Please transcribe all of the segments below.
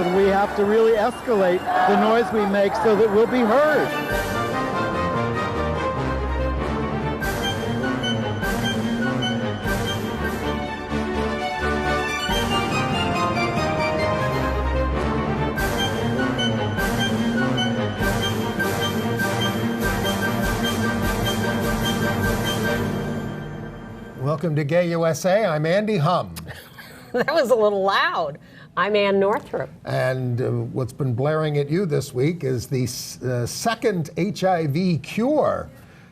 and we have to really escalate the noise we make so that we'll be heard. Welcome to Gay USA. I'm Andy Hum. That was a little loud. I'm Ann Northrup. And what's been blaring at you this week is the second HIV cure.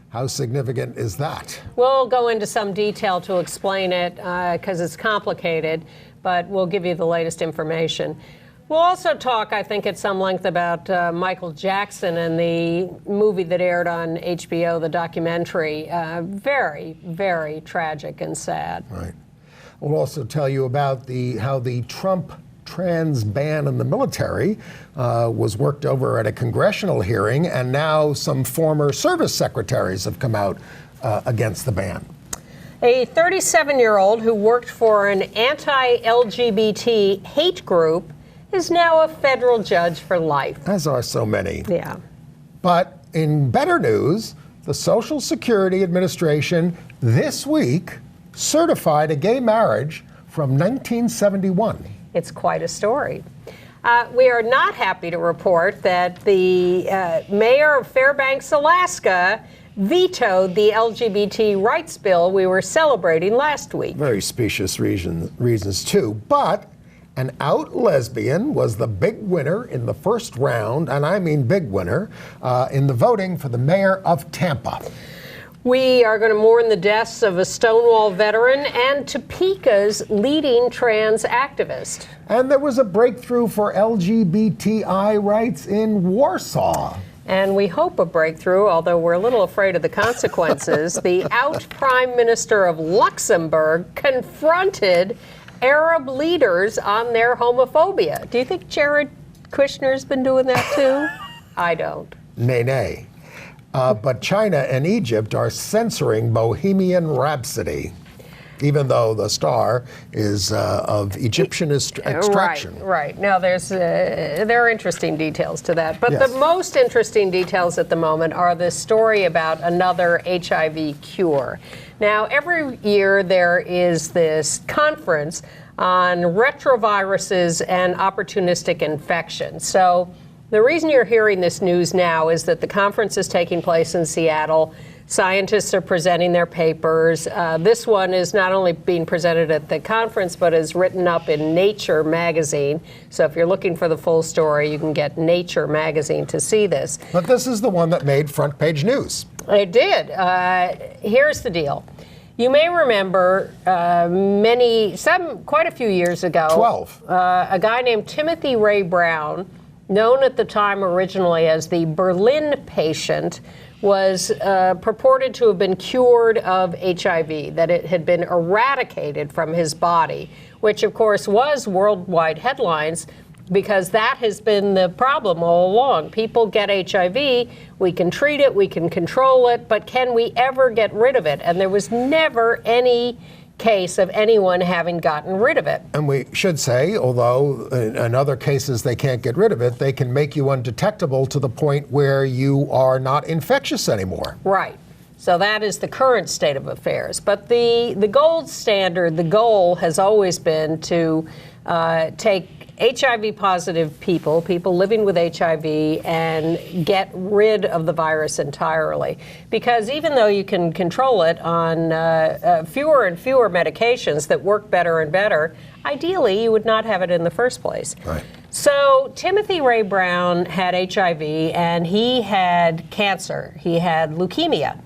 How significant is that? We'll go into some detail to explain it because it's complicated, but we'll give you the latest information. We'll also talk, I think, at some length about Michael Jackson and the movie that aired on HBO, the documentary. Very, very tragic and sad. Right. We'll also tell you about how the Trump trans ban in the military was worked over at a congressional hearing, and now some former service secretaries have come out against the ban. A 37-year-old who worked for an anti-LGBT hate group is now a federal judge for life. As are so many. Yeah. But in better news, the Social Security Administration this week certified a gay marriage from 1971. It's quite a story. We are not happy to report that the mayor of Fairbanks, Alaska, vetoed the LGBT rights bill we were celebrating last week. Very specious reasons too, but an out lesbian was the big winner in the first round, and I mean big winner, in the voting for the mayor of Tampa. We are going to mourn the deaths of a Stonewall veteran and Topeka's leading trans activist. And there was a breakthrough for LGBTI rights in Warsaw. And we hope a breakthrough, although we're a little afraid of the consequences. The out Prime Minister of Luxembourg confronted Arab leaders on their homophobia. Do you think Jared Kushner's been doing that too? I don't. Nay. But China and Egypt are censoring Bohemian Rhapsody, even though the star is of Egyptian extraction. Right. Now, there are interesting details to that. But yes, the most interesting details at the moment are the story about another HIV cure. Now, every year there is this conference on retroviruses and opportunistic infection. So the reason you're hearing this news now is that the conference is taking place in Seattle. Scientists are presenting their papers. This one is not only being presented at the conference, but is written up in Nature magazine. So if you're looking for the full story, you can get Nature magazine to see this. But this is the one that made front page news. It did. Here's the deal. You may remember quite a few years ago, 12. A guy named Timothy Ray Brown, known at the time originally as the Berlin patient, was purported to have been cured of HIV, that it had been eradicated from his body, which of course was worldwide headlines because that has been the problem all along. People get HIV, we can treat it, we can control it, but can we ever get rid of it? And there was never any case of anyone having gotten rid of it. And we should say, although in other cases they can't get rid of it, they can make you undetectable to the point where you are not infectious anymore. Right. So that is the current state of affairs. But the gold standard, the goal has always been to take HIV-positive people living with HIV, and get rid of the virus entirely. Because even though you can control it on fewer and fewer medications that work better and better, ideally you would not have it in the first place. Right. So Timothy Ray Brown had HIV, and he had cancer. He had leukemia.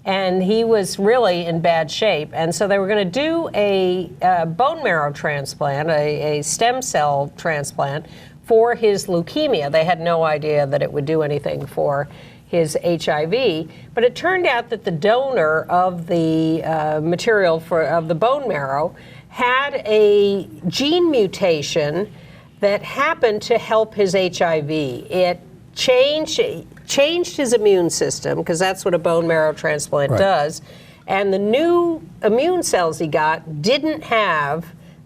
And he was really in bad shape. And so they were going to do a bone marrow transplant, a stem cell transplant for his leukemia. They had no idea that it would do anything for his HIV. But it turned out that the donor of the material of the bone marrow had a gene mutation that happened to help his HIV. It changed his immune system, because that's what a bone marrow transplant does. And the new immune cells he got didn't have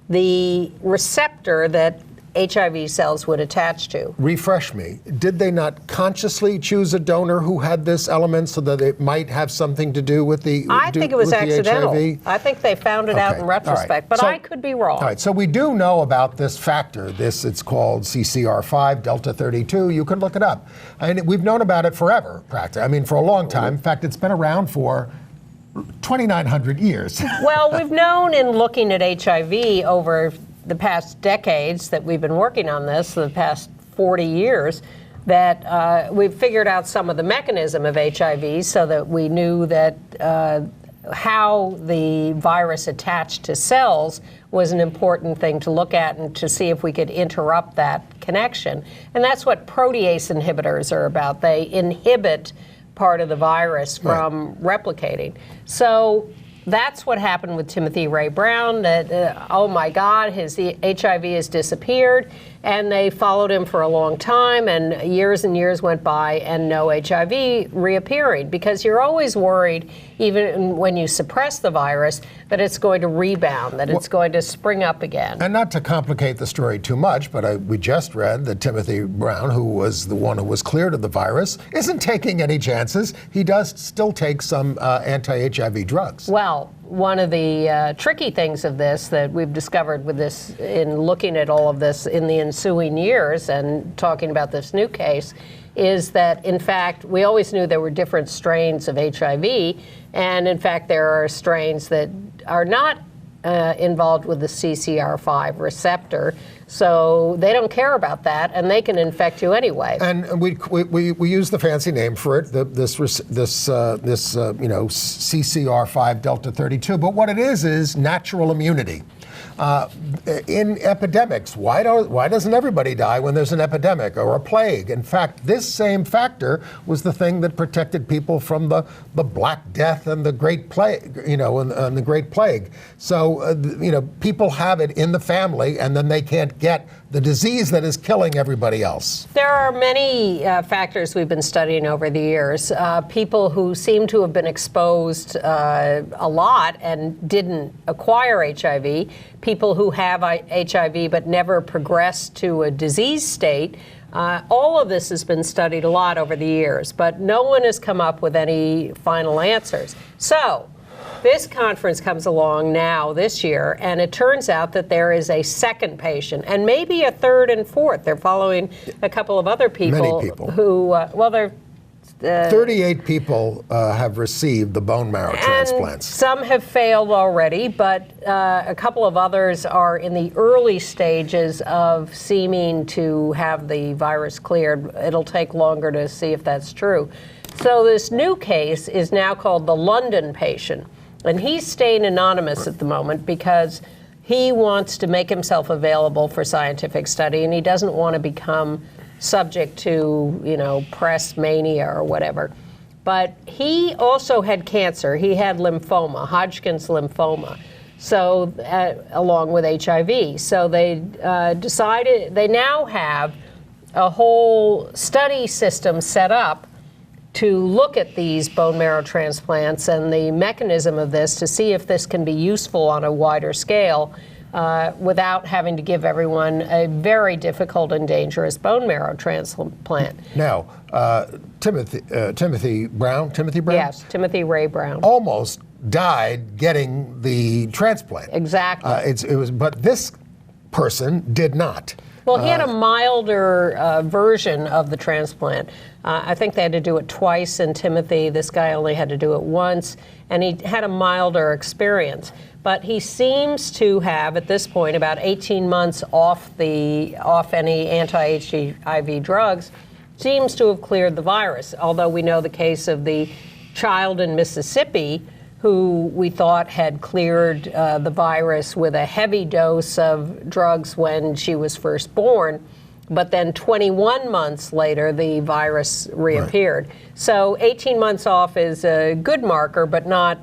the receptor that HIV cells would attach to. Refresh me. Did they not consciously choose a donor who had this element so that it might have something to do with the I think it was accidental. HIV? I think they found it out in retrospect, right. but So, I could be wrong. All right, so we do know about this factor. It's called CCR5, Delta 32. You can look it up. And we've known about it forever, practically. I mean, for a long time. In fact, it's been around for 2,900 years. Well, we've known in looking at HIV over the past decades that we've been working on this, the past 40 years, that we've figured out some of the mechanism of HIV so that we knew that how the virus attached to cells was an important thing to look at and to see if we could interrupt that connection. And that's what protease inhibitors are about. They inhibit part of the virus from replicating. So that's what happened with Timothy Ray Brown, that, oh my God, his HIV has disappeared. And they followed him for a long time, and years went by, and no HIV reappearing, because you're always worried, even when you suppress the virus, that it's going to rebound, that it's going to spring up again. And not to complicate the story too much, but we just read that Timothy Brown, who was the one who was cleared of the virus, isn't taking any chances. He does still take some anti-HIV drugs. Well, one of the tricky things of this that we've discovered with this, in looking at all of this in the ensuing years and talking about this new case, is that, in fact, we always knew there were different strains of HIV, and in fact there are strains that are not involved with the CCR5 receptor, so they don't care about that, and they can infect you anyway. And we use the fancy name for it, this CCR5 Delta 32. But what it is natural immunity. In epidemics, why doesn't everybody die when there's an epidemic or a plague? In fact, this same factor was the thing that protected people from the Black Death and the Great Plague, and the Great Plague. So, people have it in the family, and then they can't get the disease that is killing everybody else. There are many factors we've been studying over the years. People who seem to have been exposed a lot and didn't acquire HIV, people who have HIV but never progressed to a disease state. All of this has been studied a lot over the years, but no one has come up with any final answers. So this conference comes along now this year, and it turns out that there is a second patient, and maybe a third and fourth. They're following a couple of other people. Many people. Who, they're 38 people have received the bone marrow transplants. Some have failed already, but a couple of others are in the early stages of seeming to have the virus cleared. It'll take longer to see if that's true. So this new case is now called the London patient. And he's staying anonymous at the moment because he wants to make himself available for scientific study, and he doesn't want to become subject to, press mania or whatever. But he also had cancer. He had lymphoma, Hodgkin's lymphoma, so along with HIV. So they decided, they now have a whole study system set up to look at these bone marrow transplants and the mechanism of this to see if this can be useful on a wider scale without having to give everyone a very difficult and dangerous bone marrow transplant. Now, Timothy Brown? Yes, Timothy Ray Brown. Almost died getting the transplant. Exactly. But this person did not. Well, he had a milder version of the transplant. I think they had to do it twice in Timothy. This guy only had to do it once, and he had a milder experience. But he seems to have, at this point, about 18 months off any anti-HIV drugs, seems to have cleared the virus. Although we know the case of the child in Mississippi who we thought had cleared the virus with a heavy dose of drugs when she was first born, but then 21 months later, the virus reappeared. Right. So 18 months off is a good marker, but not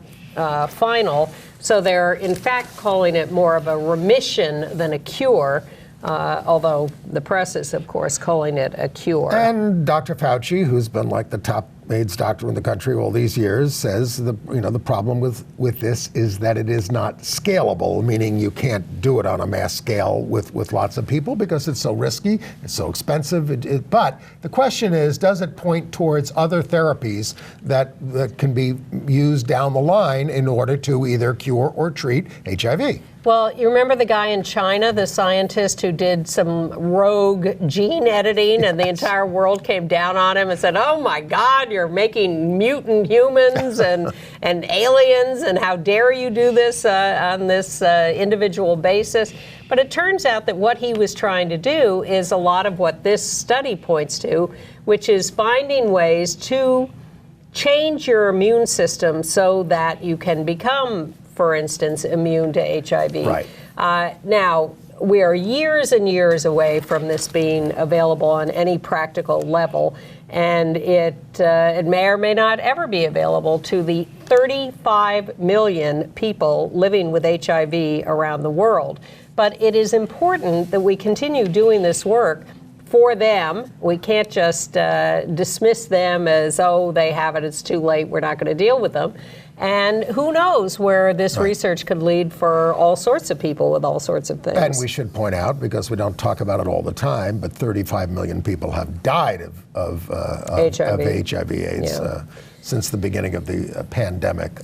final. So they're, in fact, calling it more of a remission than a cure, although the press is, of course, calling it a cure. And Dr. Fauci, who's been like the top AIDS doctor in the country all these years, says the problem with this is that it is not scalable, meaning you can't do it on a mass scale with lots of people because it's so risky, it's so expensive. But the question is, does it point towards other therapies that can be used down the line in order to either cure or treat HIV? Well, you remember the guy in China, the scientist who did some rogue gene editing, and the entire world came down on him and said, "Oh my God, you're making mutant humans and aliens, and how dare you do this on this individual basis?" But it turns out that what he was trying to do is a lot of what this study points to, which is finding ways to change your immune system so that you can become, for instance, immune to HIV. Right. Now, we are years and years away from this being available on any practical level, and it may or may not ever be available to the 35 million people living with HIV around the world. But it is important that we continue doing this work for them. We can't just dismiss them as, oh, they have it, it's too late, we're not going to deal with them. And who knows where this research could lead for all sorts of people with all sorts of things. And we should point out, because we don't talk about it all the time, but 35 million people have died of HIV/AIDS since the beginning of the pandemic.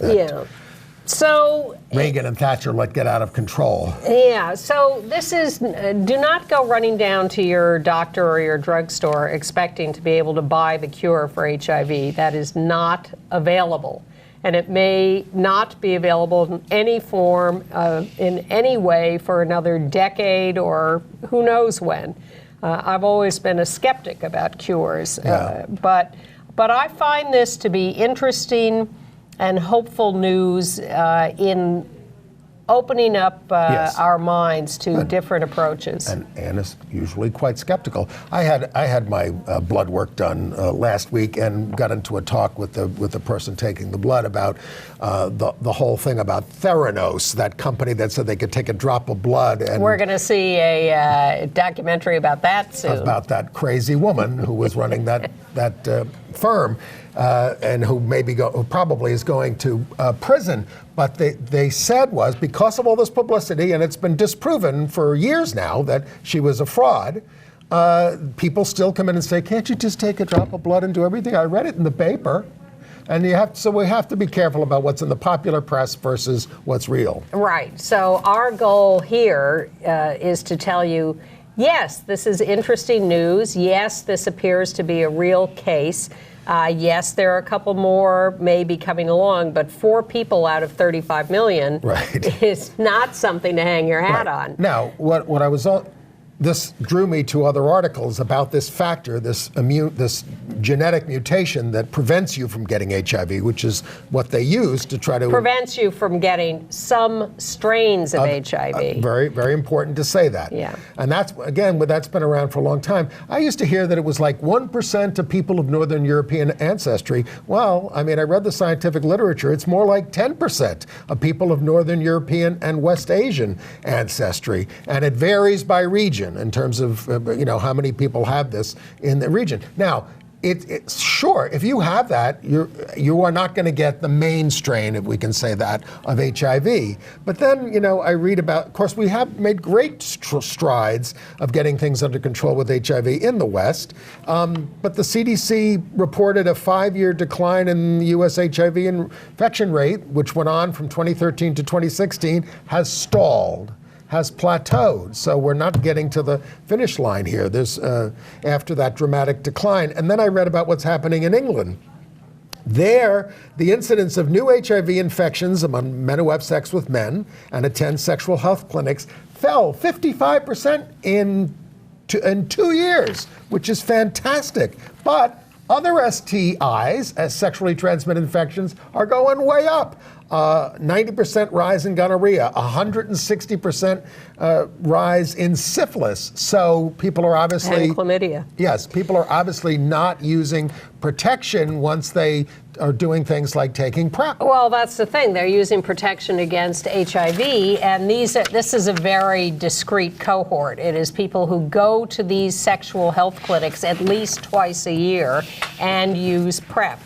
So Reagan and Thatcher let get out of control. Yeah, so this is, do not go running down to your doctor or your drugstore expecting to be able to buy the cure for HIV. That is not available. And it may not be available in any form, in any way for another decade or who knows when. I've always been a skeptic about cures, but I find this to be interesting and hopeful news in opening up our minds to different approaches. And Anne is usually quite skeptical. I had my blood work done last week and got into a talk with the person taking the blood about the whole thing about Theranos, that company that said they could take a drop of blood. And we're going to see a documentary about that soon. About that crazy woman who was running that firm. And who probably is going to prison. But they said was, because of all this publicity, and it's been disproven for years now that she was a fraud, people still come in and say, can't you just take a drop of blood and do everything? I read it in the paper. And so we have to be careful about what's in the popular press versus what's real. Right. So our goal here is to tell you, yes, this is interesting news. Yes, this appears to be a real case. Yes, there are a couple more maybe coming along, but 4 people out of 35 million is not something to hang your hat on. Now, what I was on, this drew me to other articles about this factor, this genetic mutation that prevents you from getting HIV, which is what they use to try to... Prevents you from getting some strains of HIV. Very, very important to say that. Yeah. And that's been around for a long time. I used to hear that it was like 1% of people of Northern European ancestry. Well, I mean, I read the scientific literature. It's more like 10% of people of Northern European and West Asian ancestry. And it varies by region in terms of how many people have this in the region. Now, it's sure, if you have that, you are not going to get the main strain, if we can say that, of HIV. But then, I read about, of course, we have made great strides of getting things under control with HIV in the West. But the CDC reported a 5-year decline in the U.S. HIV infection rate, which went on from 2013 to 2016, has stalled. Has plateaued, so we're not getting to the finish line here. There's after that dramatic decline. And then I read about what's happening in England. There, the incidence of new HIV infections among men who have sex with men and attend sexual health clinics fell 55% in 2 years, which is fantastic. But other STIs, as sexually transmitted infections, are going way up. 90% rise in gonorrhea, 160% rise in syphilis. So people are obviously... And chlamydia. Yes, people are obviously not using protection once they are doing things like taking PrEP. Well, that's the thing. They're using protection against HIV, and this is a very discrete cohort. It is people who go to these sexual health clinics at least twice a year and use PrEP.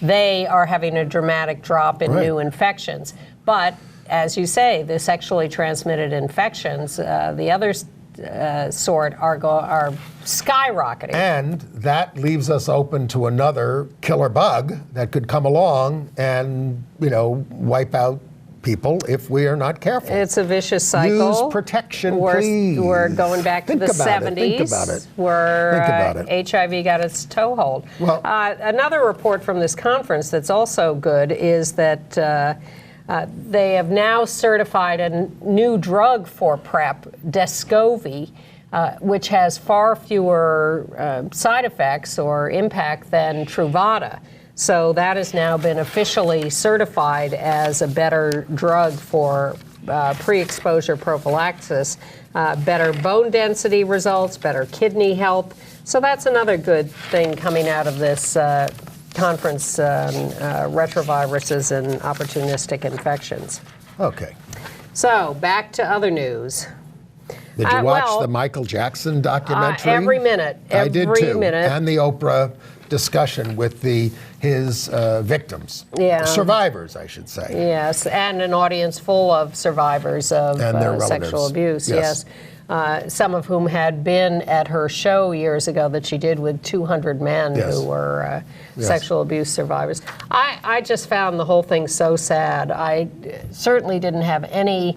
they are having a dramatic drop in new infections. But as you say, the sexually transmitted infections, the others sort are skyrocketing. And that leaves us open to another killer bug that could come along and, wipe out people if we are not careful. It's a vicious cycle. Use protection, please. We're going back to the 70s. Think about it. Where HIV got its toehold. Well, another report from this conference that's also good is that they have now certified a new drug for PrEP, Descovy, which has far fewer side effects or impact than Truvada. So that has now been officially certified as a better drug for pre-exposure prophylaxis, better bone density results, better kidney health. So that's another good thing coming out of this conference on retroviruses and opportunistic infections. Okay. So back to other news. Did you watch the Michael Jackson documentary? Every minute. I did too. Every minute. And the Oprah discussion with his victims. Yeah. Survivors, I should say. Yes, and an audience full of survivors of and their sexual abuse. Yes. Some of whom had been at her show years ago that she did with 200 men who were sexual abuse survivors. I just found the whole thing so sad. I certainly didn't have any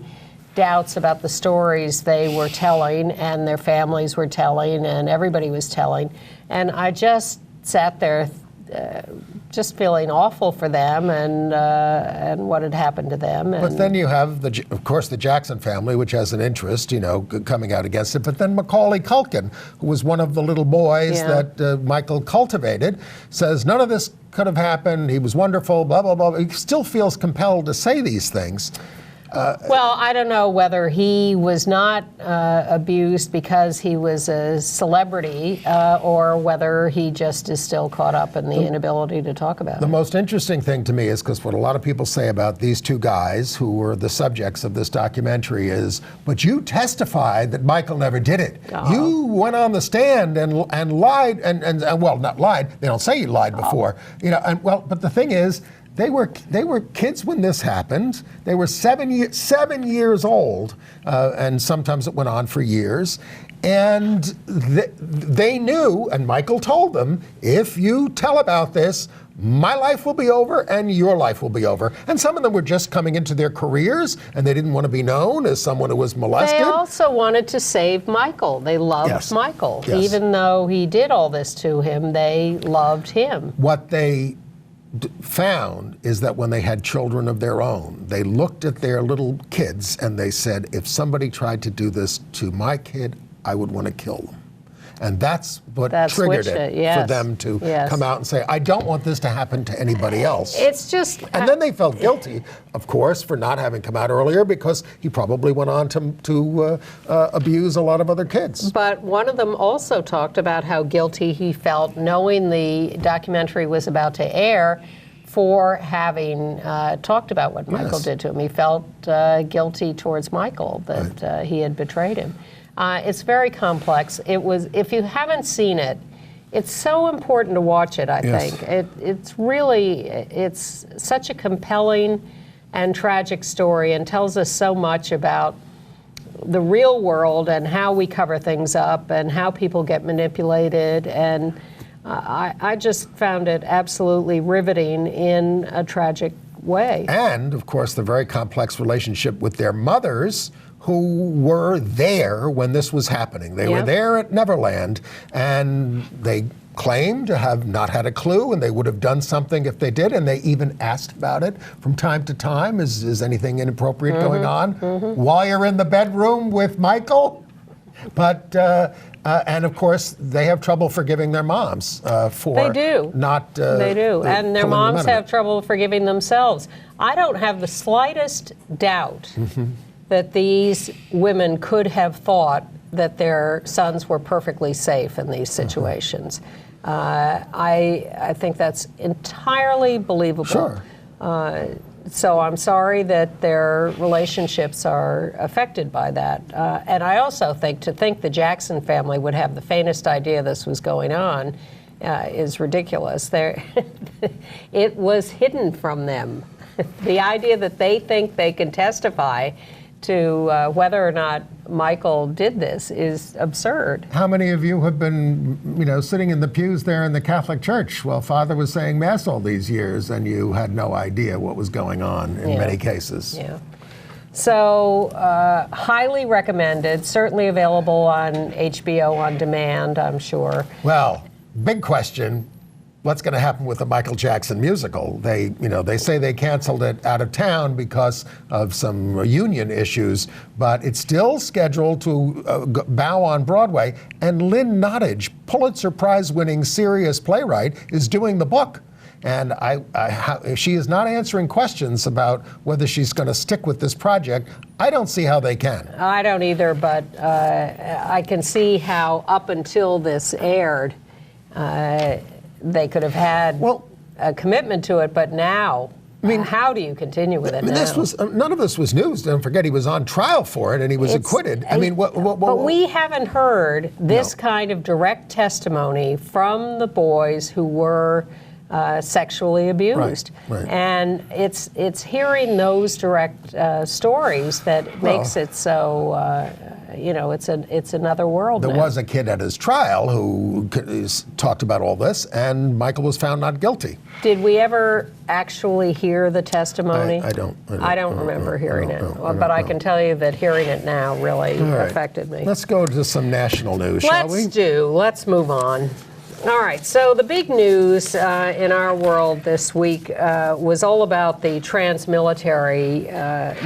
doubts about the stories they were telling and their families were telling and everybody was telling. And I just sat there just feeling awful for them and what had happened to them. But then you have, of course, the Jackson family, which has an interest, coming out against it. But then Macaulay Culkin, who was one of the little boys that Michael cultivated, says none of this could have happened. He was wonderful, blah, blah, blah. He still feels compelled to say these things. Well, I don't know whether he was not abused because he was a celebrity or whether he just is still caught up in the inability to talk about it. The most interesting thing to me is, because what a lot of people say about these two guys who were the subjects of this documentary is, but you testified that Michael never did it. You went on the stand and lied, and well, not lied, they don't say you lied before. But the thing is, they were kids when this happened. They were 7 years old, and sometimes it went on for years. And they knew, and Michael told them, if you tell about this, my life will be over and your life will be over. And some of them were just coming into their careers and they didn't want to be known as someone who was molested. They also wanted to save Michael. They loved Michael. Yes. Even though he did all this to him, they loved him. What they found is that when they had children of their own, they looked at their little kids and they said, if somebody tried to do this to my kid, I would want to kill them. And that's what triggered it for them to come out and say, I don't want this to happen to anybody else. It's just... And then they felt guilty, of course, for not having come out earlier because he probably went on to abuse a lot of other kids. But one of them also talked about how guilty he felt knowing the documentary was about to air for having talked about what Michael did to him. He felt guilty towards Michael that he had betrayed him. It's very complex. It was, if you haven't seen it, it's so important to watch it, I think. It's such a compelling and tragic story and tells us so much about the real world and how we cover things up and how people get manipulated. And I just found it absolutely riveting in a tragic way. And, of course, the very complex relationship with their mothers, who were there when this was happening. They were there at Neverland, and they claimed to have not had a clue, and they would have done something if they did, and they even asked about it from time to time. Is anything inappropriate going on while you're in the bedroom with Michael? But, and of course, they have trouble forgiving their moms for not They do, and their moms have trouble forgiving themselves. I don't have the slightest doubt that these women could have thought that their sons were perfectly safe in these situations. I think that's entirely believable. Sure. So I'm sorry that their relationships are affected by that. And I also think the Jackson family would have the faintest idea this was going on is ridiculous. It was hidden from them. The idea that they think they can testify to whether or not Michael did this is absurd. How many of you have been, sitting in the pews there in the Catholic Church while Father was saying Mass all these years, and you had no idea what was going on in many cases? Yeah. So, highly recommended, certainly available on HBO on demand, I'm sure. Well, big question. What's going to happen with the Michael Jackson musical? They say they canceled it out of town because of some union issues, but it's still scheduled to bow on Broadway. And Lynn Nottage, Pulitzer Prize-winning serious playwright, is doing the book. And she is not answering questions about whether she's going to stick with this project. I don't see how they can. I don't either, but I can see how up until this aired, they could have had a commitment to it, but now, how do you continue with it now? This was none of this was news. Don't forget, he was on trial for it, and he was acquitted. But we haven't heard this kind of direct testimony from the boys who were sexually abused, right. And it's hearing those direct stories that makes it so. It's another world. There now. was a kid at his trial who talked about all this, and Michael was found not guilty. Did we ever actually hear the testimony? I don't remember hearing it, but I can tell you that hearing it now really affected me. Let's go to some national news, shall we? Let's move on. All right, so the big news in our world this week was all about the trans-military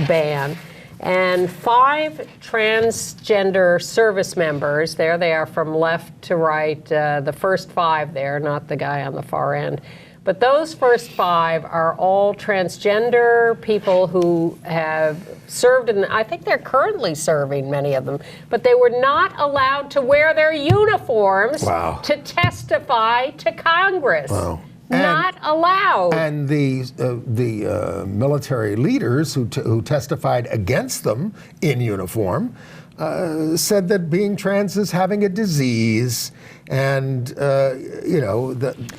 ban. And 5 transgender service members, there they are from left to right, the first 5 there, not the guy on the far end. But those first 5 are all transgender people who have served in, I think they're currently serving, many of them, but they were not allowed to wear their uniforms to testify to Congress. Wow. Not allowed. And the military leaders who testified against them in uniform said that being trans is having a disease, and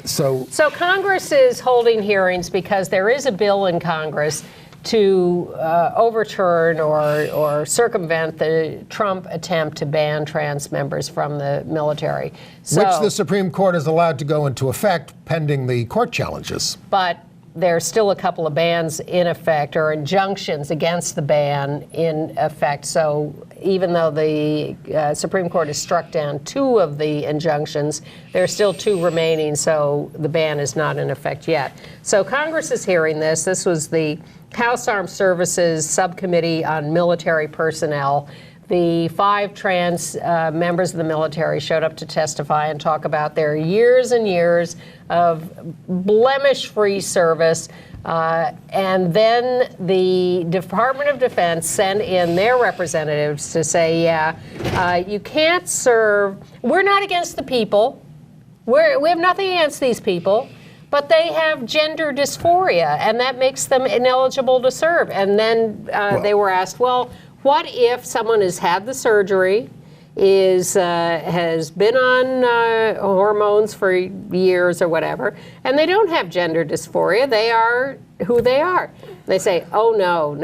so Congress is holding hearings because there is a bill in Congress to overturn or circumvent the Trump attempt to ban trans members from the military. Which the Supreme Court is allowed to go into effect pending the court challenges. But there's still a couple of bans in effect, or injunctions against the ban in effect. So even though the Supreme Court has struck down 2 of the injunctions, there are still 2 remaining, so the ban is not in effect yet. So Congress is hearing this. This was the House Armed Services Subcommittee on Military Personnel. The 5 trans members of the military showed up to testify and talk about their years and years of blemish-free service. And then the Department of Defense sent in their representatives to say, you can't serve. We're not against the people. We have nothing against these people. But they have gender dysphoria, and that makes them ineligible to serve. And then they were asked, well, what if someone has had the surgery, has been on hormones for years or whatever, and they don't have gender dysphoria? They are who they are. They say, oh, no,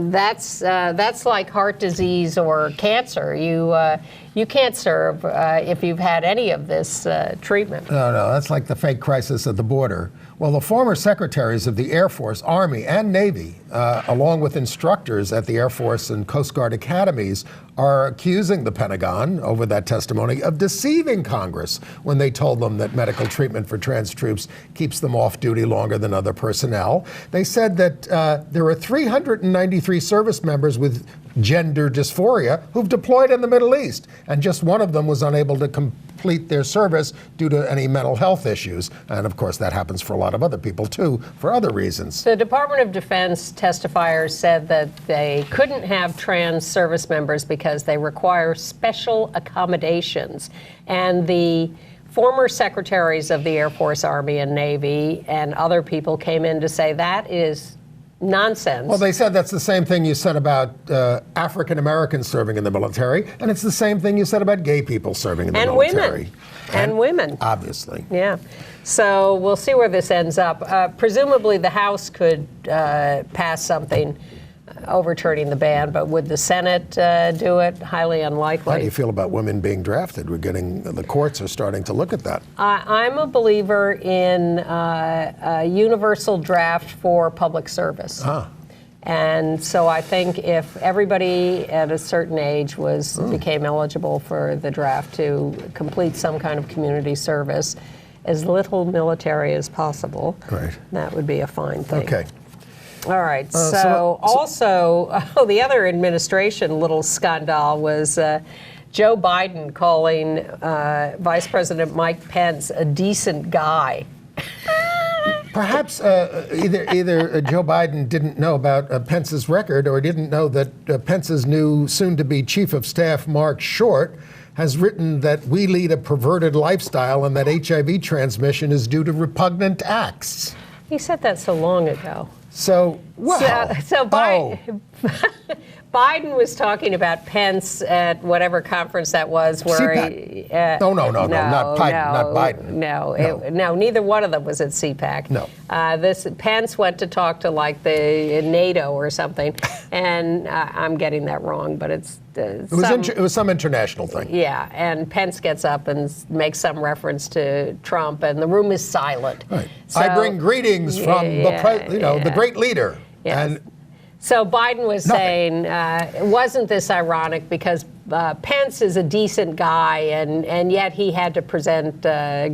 that's like heart disease or cancer. You can't serve if you've had any of this treatment. No, that's like the fake crisis at the border. Well, the former secretaries of the Air Force, Army, and Navy, along with instructors at the Air Force and Coast Guard academies, are accusing the Pentagon, over that testimony, of deceiving Congress when they told them that medical treatment for trans troops keeps them off duty longer than other personnel. They said that there are 393 service members with gender dysphoria who've deployed in the Middle East, and just one of them was unable to complete their service due to any mental health issues. And of course, that happens for a lot of other people too, for other reasons. The Department of Defense testifiers said that they couldn't have trans service members because they require special accommodations. And the former secretaries of the Air Force, Army, and Navy and other people came in to say that is nonsense. Well, they said that's the same thing you said about African Americans serving in the military, and it's the same thing you said about gay people serving in the military. And women. Obviously. Yeah. So we'll see where this ends up. Presumably the House could pass something overturning the ban, but would the Senate do it? Highly unlikely. How do you feel about women being drafted? The courts are starting to look at that. I'm a believer in a universal draft for public service. And so I think if everybody at a certain age became eligible for the draft to complete some kind of community service, as little military as possible, that would be a fine thing. Okay. All right. So the other administration little scandal was Joe Biden calling Vice President Mike Pence a decent guy. Perhaps either Joe Biden didn't know about Pence's record or didn't know that Pence's new soon-to-be chief of staff, Mark Short, has written that we lead a perverted lifestyle and that HIV transmission is due to repugnant acts. He said that so long ago. So Biden was talking about Pence at whatever conference that was where CPAC. No, not Biden. No, neither one of them was at CPAC. No. Pence went to talk to like the NATO or something, and I'm getting that wrong, but it was some international thing. Yeah, and Pence gets up and makes some reference to Trump, and the room is silent. Right. So, I bring greetings from the great leader. Yes. And so Biden was saying, wasn't this ironic because Pence is a decent guy, and yet he had to present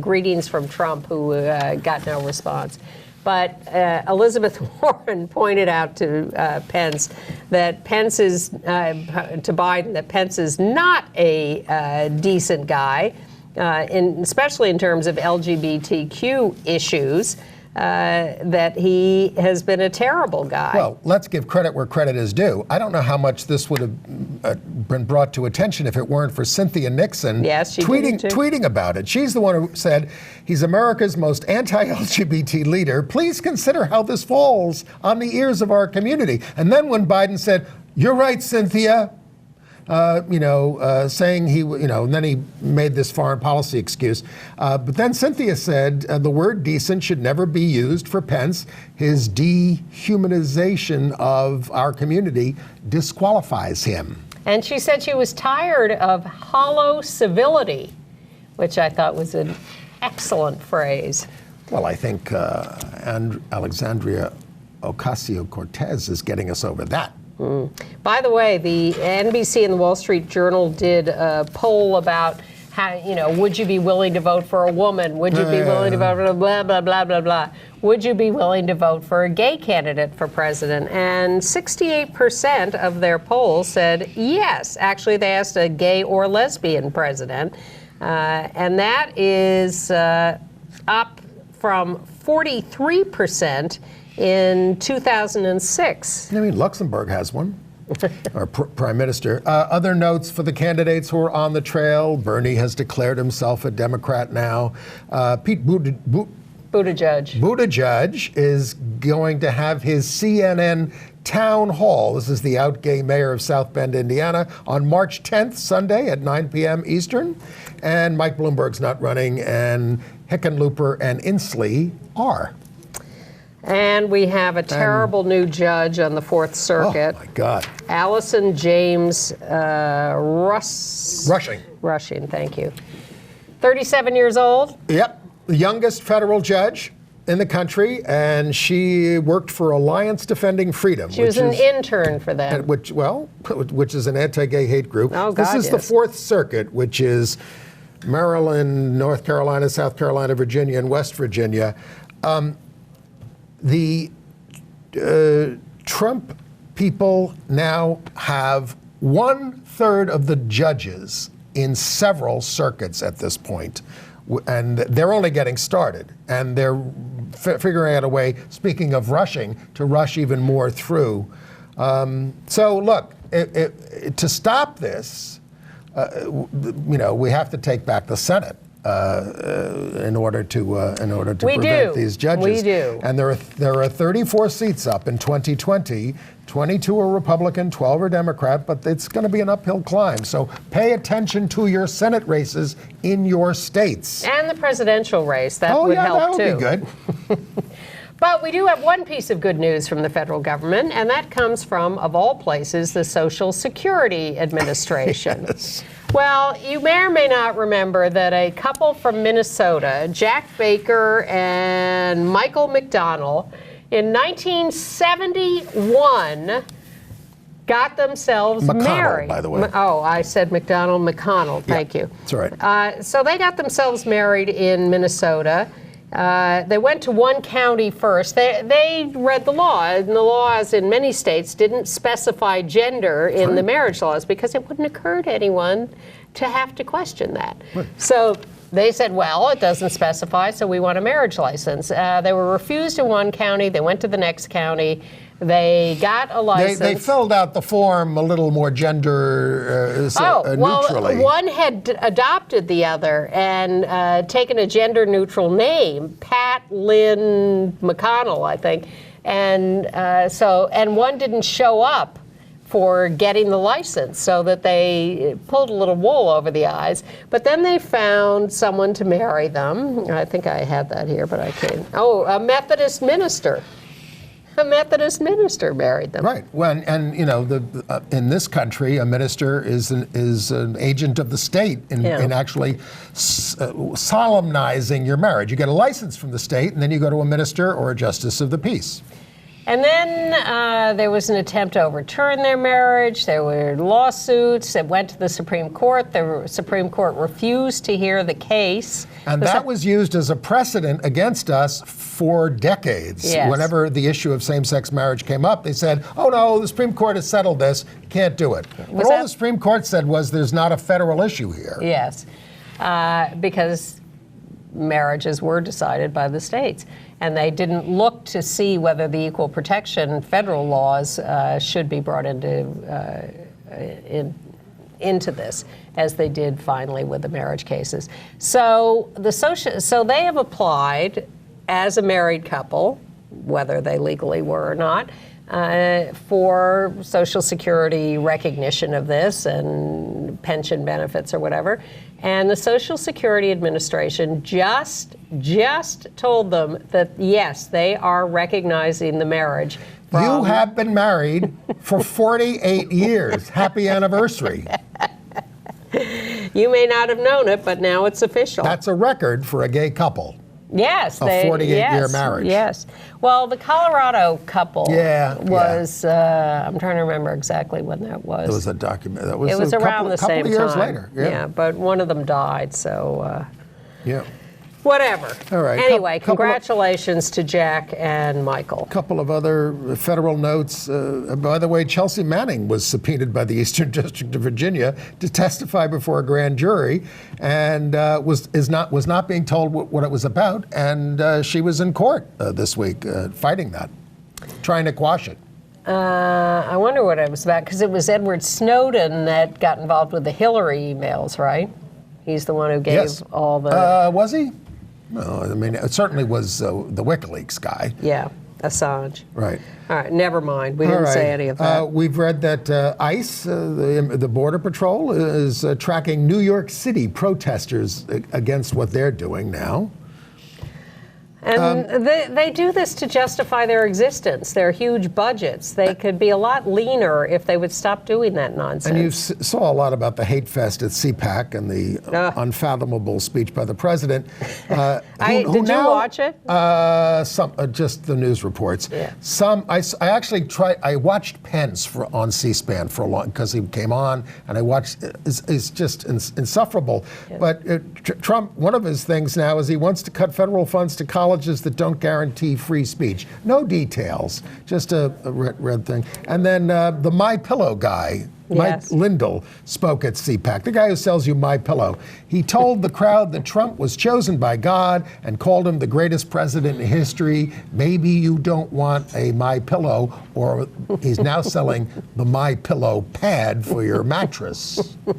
greetings from Trump, who got no response. But Elizabeth Warren pointed out to Pence that Pence is to Biden that Pence is not a decent guy, especially in terms of LGBTQ issues. That he has been a terrible guy. Well, let's give credit where credit is due. I don't know how much this would have been brought to attention if it weren't for Cynthia Nixon tweeting about it. She's the one who said, he's America's most anti-LGBT leader. Please consider how this falls on the ears of our community. And then when Biden said, you're right, Cynthia, saying and then he made this foreign policy excuse. But then Cynthia said the word decent should never be used for Pence. His dehumanization of our community disqualifies him. And she said she was tired of hollow civility, which I thought was an excellent phrase. Well, I think Alexandria Ocasio-Cortez is getting us over that. By the way, the NBC and the Wall Street Journal did a poll about how, would you be willing to vote for a woman? Would you be willing to vote for blah, blah, blah, blah, blah? Would you be willing to vote for a gay candidate for president? And 68% of their poll said yes. Actually, they asked a gay or lesbian president. And that is up from 43% in 2006. I mean, Luxembourg has one, our prime minister. Other notes for the candidates who are on the trail. Bernie has declared himself a Democrat now. Pete Buttigieg is going to have his CNN town hall. This is the out gay mayor of South Bend, Indiana, on March 10th, Sunday at 9 p.m. Eastern. And Mike Bloomberg's not running, and Hickenlooper and Inslee are. And we have a terrible new judge on the Fourth Circuit. Oh, my God. Allison James Rushing, thank you. 37 years old? Yep. The youngest federal judge in the country, and she worked for Alliance Defending Freedom. She was an intern for them. Which is an anti-gay hate group. Oh, this God, is the Fourth Circuit, which is Maryland, North Carolina, South Carolina, Virginia, and West Virginia. The Trump people now have 1/3 of the judges in several circuits at this point, and they're only getting started. And they're figuring out a way, speaking of rushing, to rush even more through. So look, to stop this, we have to take back the Senate. in order to We prevent do. these judges. We do. And there are 34 seats up in 2020. 22 are Republican, 12 are Democrat, but it's going to be an uphill climb. So pay attention to your Senate races in your states. And the presidential race, that would help that would too. be good. But we do have one piece of good news from the federal government, and that comes from, of all places, the Social Security Administration. Yes. Well, you may or may not remember that a couple from Minnesota, Jack Baker and Michael McDonald, in 1971 got themselves McConnell, married. by the way. Oh, I said McDonald, McConnell. Thank you. That's all right. So they got themselves married in Minnesota. They went to one county first. They read the law, and the laws in many states didn't specify gender in the marriage laws because it wouldn't occur to anyone to have to question that. Right. So they said, well, it doesn't specify, so we want a marriage license. They were refused in one county. They went to the next county. They got a license. They filled out the form a little more gender neutrally. Well, one had adopted the other and taken a gender-neutral name, Pat Lynn McConnell, I think, and one didn't show up for getting the license, so that they pulled a little wool over the eyes. But then they found someone to marry them. I think I had that here, but I can't. Oh, a Methodist minister. A Methodist minister married them. Right. Well, and you know, in this country, a minister is an agent of the state in actually solemnizing your marriage. You get a license from the state, and then you go to a minister or a justice of the peace. And then there was an attempt to overturn their marriage. There were lawsuits. It went to the Supreme Court. The Supreme Court refused to hear the case. And that was used as a precedent against us for decades. Yes. Whenever the issue of same-sex marriage came up, they said, oh no, the Supreme Court has settled this. You can't do it. But all the Supreme Court said was there's not a federal issue here. Yes, because marriages were decided by the states. And they didn't look to see whether the equal protection federal laws should be brought into this, as they did finally with the marriage cases. So they have applied as a married couple, whether they legally were or not, for Social Security recognition of this and pension benefits or whatever. And the Social Security Administration just told them that, yes, they are recognizing the marriage. You have been married for 48 years. Happy anniversary. You may not have known it, but now it's official. That's a record for a gay couple. Yes. A 48-year marriage. Yes. Well, the Colorado couple was, I'm trying to remember exactly when that was. It was a document. It was around the same time. A couple of years later. Yeah, but one of them died, so. Yeah. Whatever. All right. Anyway, congratulations to Jack and Michael. A couple of other federal notes. By the way, Chelsea Manning was subpoenaed by the Eastern District of Virginia to testify before a grand jury, and was not being told what it was about. And she was in court this week fighting that, trying to quash it. I wonder what it was about, because it was Edward Snowden that got involved with the Hillary emails, right? He's the one who gave all the... Was he? No, I mean, it certainly was the WikiLeaks guy. Yeah, Assange. Right. All right, never mind. We didn't say any of that. We've read that ICE, the Border Patrol, is tracking New York City protesters against what they're doing now. And they do this to justify their existence, their huge budgets. They could be a lot leaner if they would stop doing that nonsense. And you saw a lot about the hate fest at CPAC and the unfathomable speech by the president. Did you watch it? Just the news reports. Yeah. I actually I watched Pence on C-SPAN for a long, because he came on, and I watched. It's just insufferable. Yeah. But Trump, one of his things now is he wants to cut federal funds to colleges that don't guarantee free speech. No details, just a red thing. And then the My Pillow guy, Mike Lindell, spoke at CPAC, the guy who sells you My Pillow. He told the crowd that Trump was chosen by God and called him the greatest president in history. Maybe you don't want a My Pillow, or he's now selling the My Pillow pad for your mattress late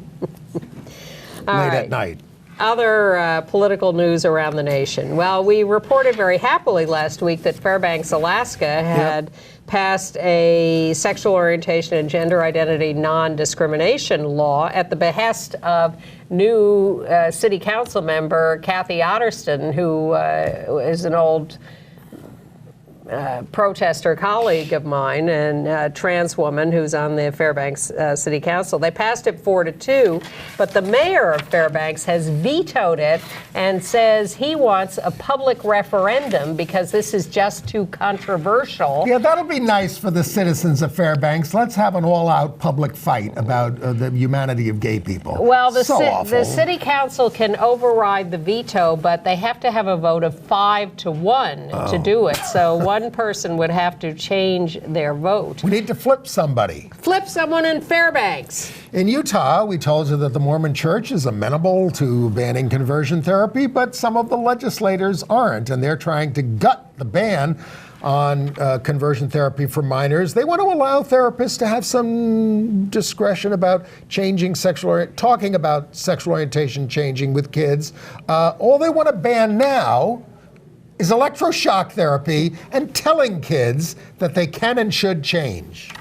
at night. Other political news around the nation. Well, we reported very happily last week that Fairbanks, Alaska had passed a sexual orientation and gender identity non-discrimination law at the behest of new city council member Kathy Otterston, who is an old protester colleague of mine and a trans woman who's on the Fairbanks City Council. They passed it 4-2, but the mayor of Fairbanks has vetoed it and says he wants a public referendum because this is just too controversial. Yeah, that'll be nice for the citizens of Fairbanks. Let's have an all-out public fight about the humanity of gay people. Well, the awful. city council can override the veto, but they have to have a vote of 5-1 to do it. So one person would have to change their vote. We need to flip somebody. Flip someone in Fairbanks. In Utah, we told you that the Mormon Church is amenable to banning conversion therapy, but some of the legislators aren't, and they're trying to gut the ban on conversion therapy for minors. They want to allow therapists to have some discretion about talking about sexual orientation changing with kids. All they want to ban now is electroshock therapy and telling kids that they can and should change.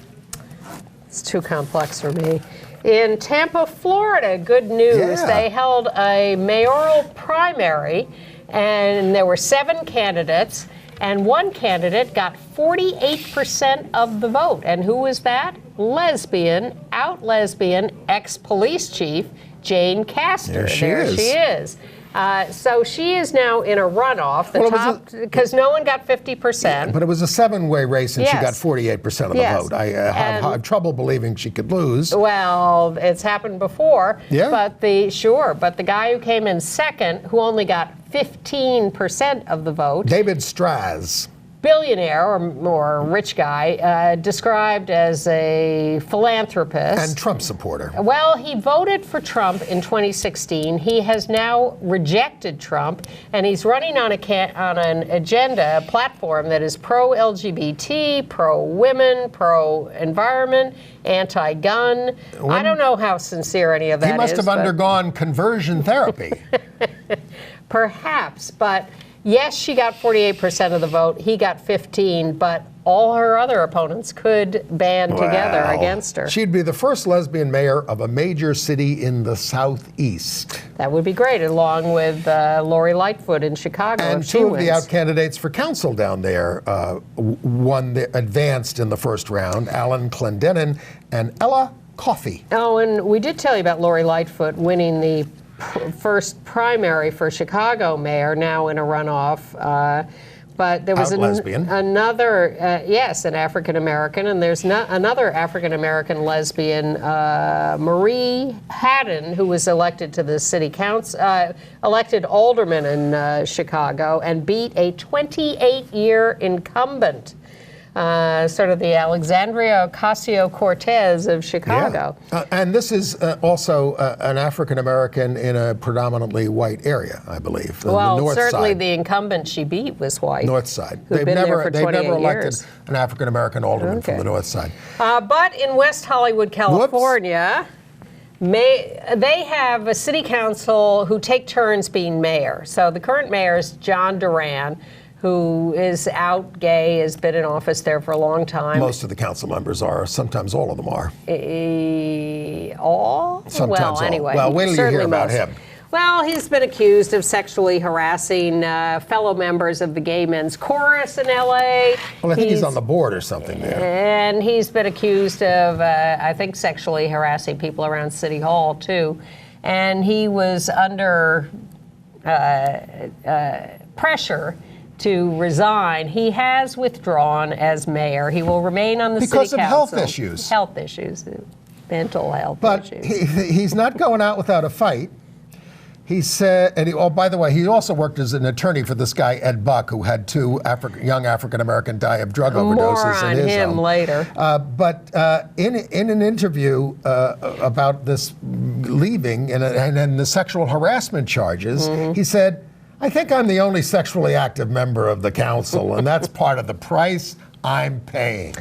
It's too complex for me. In Tampa, Florida, good news. Yeah. They held a mayoral primary, and there were 7 candidates, and one candidate got 48% of the vote. And who was that? Lesbian, ex-police chief, Jane Castor. There she is. So she is now in a runoff, because no one got 50%. But it was a 7-way race, and she got 48% of the vote. I have trouble believing she could lose. Well, it's happened before. Yeah. But the guy who came in second, who only got 15% of the vote, David Straz, billionaire or rich guy, described as a philanthropist. And Trump supporter. Well, he voted for Trump in 2016. He has now rejected Trump, and he's running on an agenda, a platform that is pro-LGBT, pro-women, pro-environment, anti-gun. I don't know how sincere any of that is. He must have undergone conversion therapy. Perhaps, but yes, she got 48% of the vote. He got 15%, but all her other opponents could band together against her. She'd be the first lesbian mayor of a major city in the Southeast. That would be great, along with Lori Lightfoot in Chicago. And if she two wins. of the out candidates for council down there advanced in the first round, Alan Clendenin and Ella Coffey. Oh, and we did tell you about Lori Lightfoot winning the first primary for Chicago mayor, now in a runoff. But there was another, an African-American, and there's another African-American lesbian, Marie Haddon, who was elected to the city council, elected alderman in Chicago, and beat a 28-year incumbent. Sort of the Alexandria Ocasio-Cortez of Chicago. Yeah. And this is also an African-American in a predominantly white area, I believe. Well, the north certainly side. The incumbent she beat was white. North side. They've never elected an African-American alderman from the north side. But in West Hollywood, California, they have a city council who take turns being mayor. So the current mayor is John Duran, who is out gay, has been in office there for a long time. Most of the council members are. Sometimes all of them are. All? Sometimes anyway. Well, wait till you hear about him. Well, he's been accused of sexually harassing fellow members of the Gay Men's Chorus in L.A. Well, I think he's on the board or something there. And he's been accused of, I think, sexually harassing people around City Hall, too. And he was under pressure to resign. He has withdrawn as mayor. He will remain on the city council. Because of health issues. Health issues, mental health issues. But he's not going out without a fight. He said, by the way, he also worked as an attorney for this guy, Ed Buck, who had 2 young African-American die of drug overdoses More in his on him home. later. But in an interview about this leaving and the sexual harassment charges, he said, I think I'm the only sexually active member of the council, and that's part of the price I'm paying.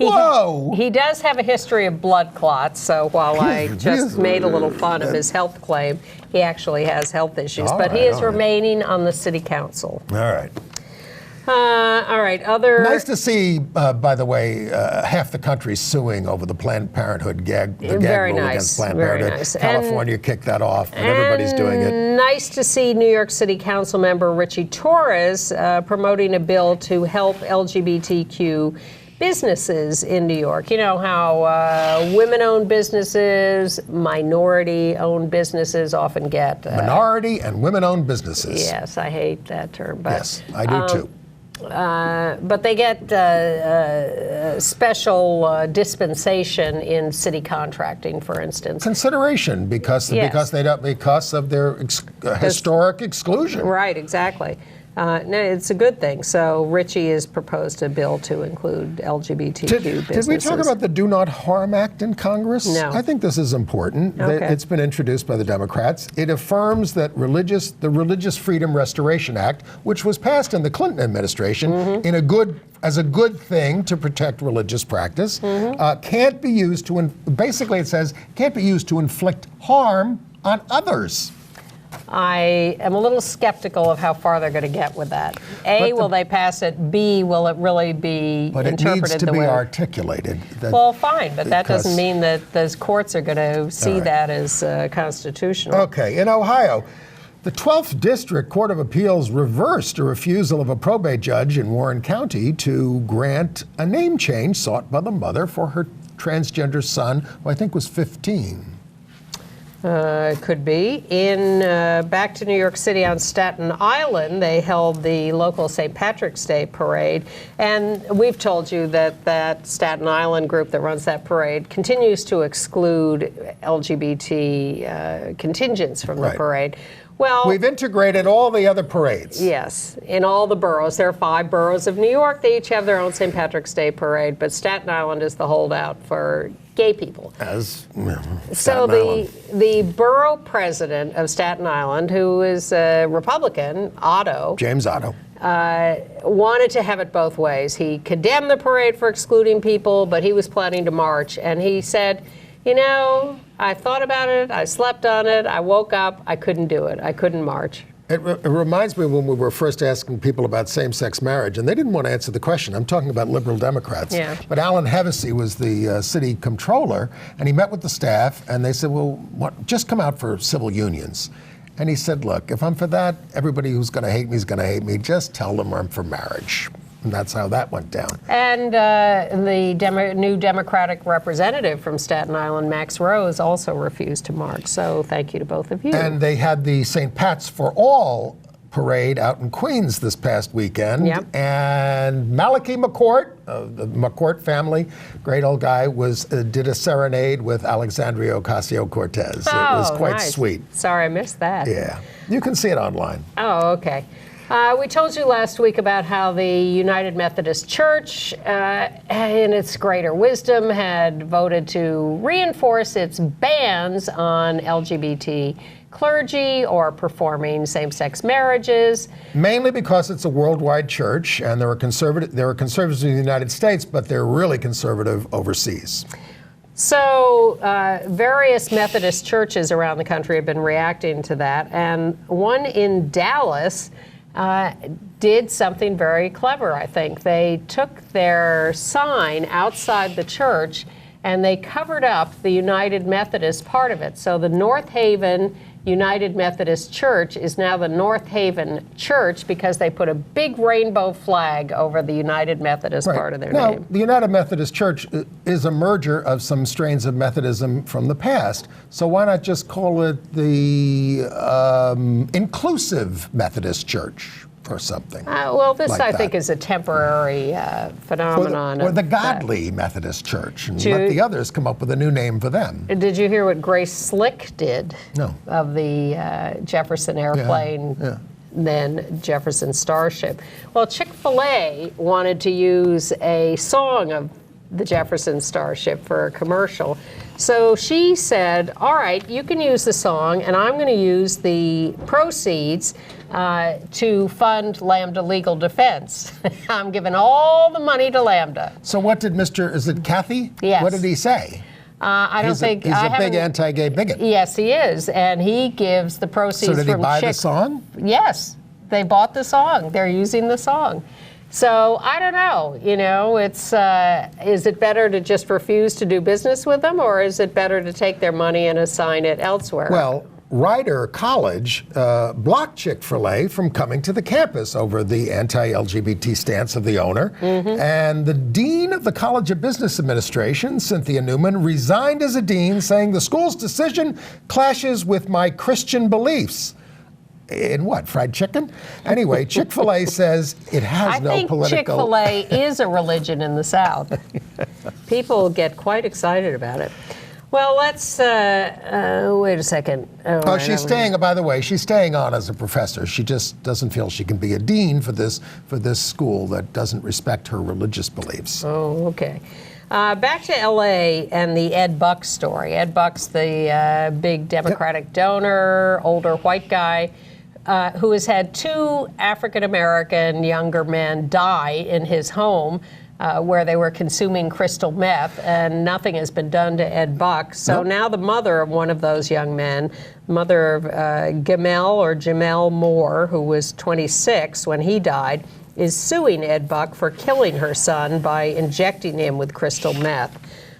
Whoa! He does have a history of blood clots, so while I just made a little fun of his health claim, he actually has health issues. But he is remaining on the city council. All right. All right, other... Nice to see, by the way, half the country suing over the Planned Parenthood gag rule against Planned Parenthood. Nice. California kicked that off, and everybody's doing it. Nice to see New York City Council member Richie Torres promoting a bill to help LGBTQ businesses in New York. You know how women-owned businesses, minority-owned businesses often get... Minority and women-owned businesses. Yes, I hate that term. But, yes, I do too. But they get special dispensation in city contracting, for instance. Consideration because they don't because of their historic exclusion. Right, exactly. No, it's a good thing. So Richie has proposed a bill to include LGBTQ businesses. Did we talk about the Do Not Harm Act in Congress? No. I think this is important. Okay. It's been introduced by the Democrats. It affirms that the Religious Freedom Restoration Act, which was passed in the Clinton administration as a good thing to protect religious practice, can't be used to, basically it says, can't be used to inflict harm on others. I am a little skeptical of how far they're going to get with that. A, will they pass it? B, will it really be interpreted the way... But it needs to be articulated. Well, fine, but that doesn't mean that those courts are going to see that as constitutional. Okay, in Ohio, the 12th District Court of Appeals reversed a refusal of a probate judge in Warren County to grant a name change sought by the mother for her transgender son, who I think was 15. Could be. Back to New York City on Staten Island, they held the local St. Patrick's Day parade. And we've told you that Staten Island group that runs that parade continues to exclude LGBT contingents from the parade. Well, we've integrated all the other parades. Yes, in all the boroughs. There are 5 boroughs of New York. They each have their own St. Patrick's Day parade, but Staten Island is the holdout for gay people. So the borough president of Staten Island, who is a Republican, James Otto, wanted to have it both ways. He condemned the parade for excluding people, but he was planning to march, and he said, you know, I thought about it, I slept on it, I woke up, I couldn't do it, I couldn't march. It reminds me when we were first asking people about same-sex marriage, and they didn't want to answer the question. I'm talking about liberal Democrats. Yeah. But Alan Hevesy was the city comptroller, and he met with the staff, and they said, well, just come out for civil unions. And he said, look, if I'm for that, everybody who's going to hate me is going to hate me. Just tell them I'm for marriage. And that's how that went down. And the new Democratic representative from Staten Island, Max Rose, also refused to march. So thank you to both of you. And they had the St. Pat's for All parade out in Queens this past weekend. Yep. And Malachi McCourt, the McCourt family, great old guy, did a serenade with Alexandria Ocasio-Cortez. It was quite nice. Sweet. Sorry, I missed that. Yeah. You can see it online. Oh, okay. We told you last week about how the United Methodist Church, in its greater wisdom, had voted to reinforce its bans on LGBT clergy or performing same-sex marriages. Mainly because it's a worldwide church, and there are conservatives in the United States, but they're really conservative overseas. So various Methodist churches around the country have been reacting to that, and one in Dallas did something very clever, I think. They took their sign outside the church and they covered up the United Methodist part of it. So the North Haven United Methodist Church is now the North Haven Church because they put a big rainbow flag over the United Methodist part of their name. The United Methodist Church is a merger of some strains of Methodism from the past. So why not just call it the Inclusive Methodist Church or something? Well, this, like I that. think, is a temporary phenomenon. Or the Godly Methodist Church, and let the others come up with a new name for them. Did you hear what Grace Slick did? No. Of the Jefferson airplane, then Jefferson Starship. Well, Chick-fil-A wanted to use a song of the Jefferson Starship for a commercial. So she said, all right, you can use the song, and I'm going to use the proceeds to fund Lambda Legal Defense. I'm giving all the money to Lambda. So what did is it Kathy? Yes. What did he say? I don't think... He's a big anti-gay bigot. Yes, he is, and he gives the proceeds from... So did he buy the song? Yes, they bought the song. They're using the song. So I don't know, it's, is it better to just refuse to do business with them, or is it better to take their money and assign it elsewhere? Well, Rider College blocked Chick-fil-A from coming to the campus over the anti-LGBT stance of the owner. And the dean of the College of Business Administration, Cynthia Newman, resigned as a dean, saying the school's decision clashes with my Christian beliefs. In what, fried chicken? Anyway, Chick-fil-A says it has no political... I think Chick-fil-A is a religion in the South. People get quite excited about it. Well, let's, wait a second. She's staying, by the way, she's staying on as a professor. She just doesn't feel she can be a dean for this school that doesn't respect her religious beliefs. Oh, okay. Back to L.A. and the Ed Buck story. Ed Buck's the big Democratic donor, older white guy, who has had 2 African-American younger men die in his home where they were consuming crystal meth, and nothing has been done to Ed Buck. So now the mother of one of those young men, mother of Jamel Moore, who was 26 when he died, is suing Ed Buck for killing her son by injecting him with crystal meth,